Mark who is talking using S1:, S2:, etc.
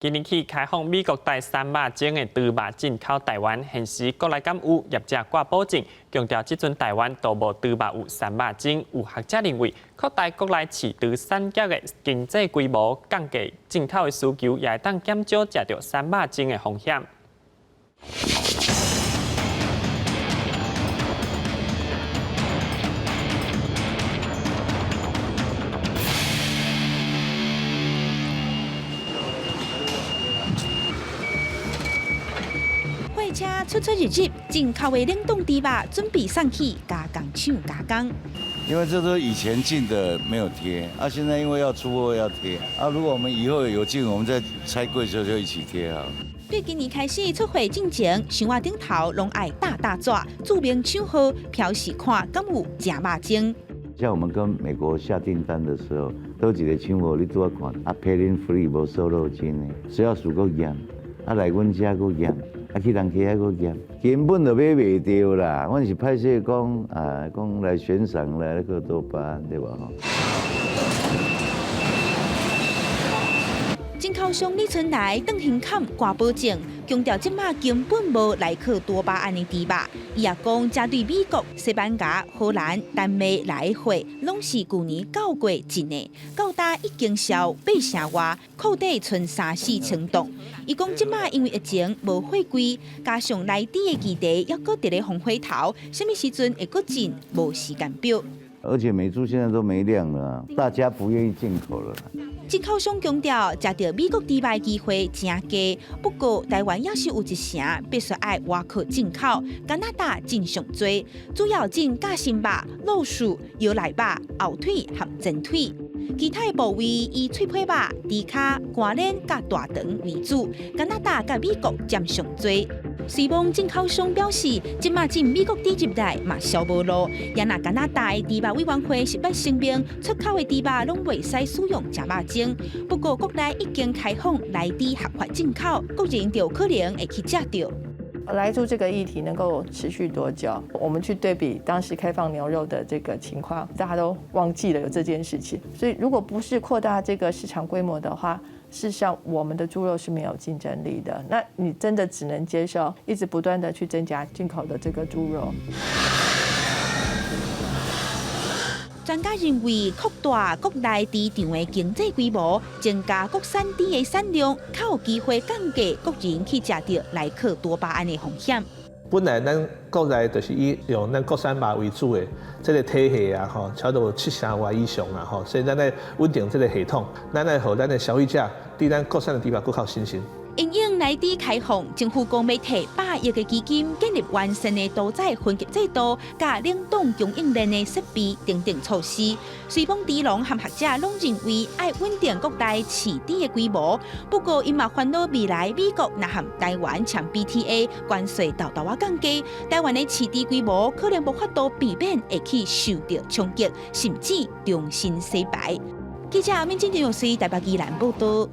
S1: 今年起开放美国第3肉种的猪肉进口台湾，现时国内敢有业者挂保证，强调即阵台湾都无猪肉有3肉种。有学者认为，扩大国内饲猪产业的经济规模，降低进口的需求，也会当减少食到3肉种的风险。
S2: 货车出入入，进口的冷冻猪肉准备送去加工厂加工。
S3: 因为这都以前进的没有贴，现在因为要出货要贴，如果我们以后有进，我们再拆柜的时候就一起贴好。
S2: 对今年开始出货进前，箱仔顶头拢爱大纸，注明厂号，表示看敢有正肉种。
S3: 像我们跟美国下订单的时候，都一个厂号你做看，Pain Free 无瘦肉精的，只要属够严，来阮遮够严。去人家遐个验，根本就买袂到啦。阮是歹势讲讲来悬赏来那个多巴，对吧？
S2: 进口商李春来邓行坎挂保证，强调即马根本无来克多巴胺的猪肉。伊也讲，针对美国、西班牙、荷兰、丹麦来的货，拢是去年到过境的，到达已经销8成外，库底剩3-4千吨。伊讲，即马因为疫情无货柜，加上内地的基地要搁伫咧风火头，什么时阵会搁进，无时间表。
S3: 而且美猪现在都没量了，大家不愿意进口了。
S2: 进口商强调，食到美国猪肉机会真低，不过台湾也是有一成必须爱外口进口，加拿大进上多，主要进夹心肉、肉薯、腰内肉、后腿和前腿。其他的部位以脆皮肉、猪脚、肝链、甲大肠为主，加拿大甲美国占上多。随望进口商表示，即马进美国猪入来嘛销无路，也拿加拿大的猪肉委员会18声明，出口的猪肉拢袂使使用食肉精。不过国内已经开放来猪合法进口，国人就可能会去食到。
S4: 来猪这个议题能够持续多久？我们去对比当时开放牛肉的这个情况，大家都忘记了有这件事情。所以，如果不是扩大这个市场规模的话，事实上我们的猪肉是没有竞争力的。那你真的只能接受一直不断的去增加进口的这个猪肉。
S2: 专家认为，扩大国内市场的经济规模，增加国产猪的产量，较有机会降低国人去食到来克多巴胺的风险。
S5: 本来咱国内就是以用咱国产肉为主的这个体系啊，差不多7成外以上啊，所以咱来稳定这个系统，咱来让咱的消费者对咱国产的猪肉更有信心。
S2: 因应内地开放，政府讲要摕8亿的基金建立完善的屠宰分级制度，加冷冻供应链的设备等等措施。随丰猪农和学者拢认为，要稳定国内饲猪的规模。不过，因嘛烦恼未来美国若和台湾签 BTA 关税大大降低，台湾的饲猪规模可能无法度避免会去受到冲击，甚至重新洗牌。记者民警陈玉水台北宜兰报道。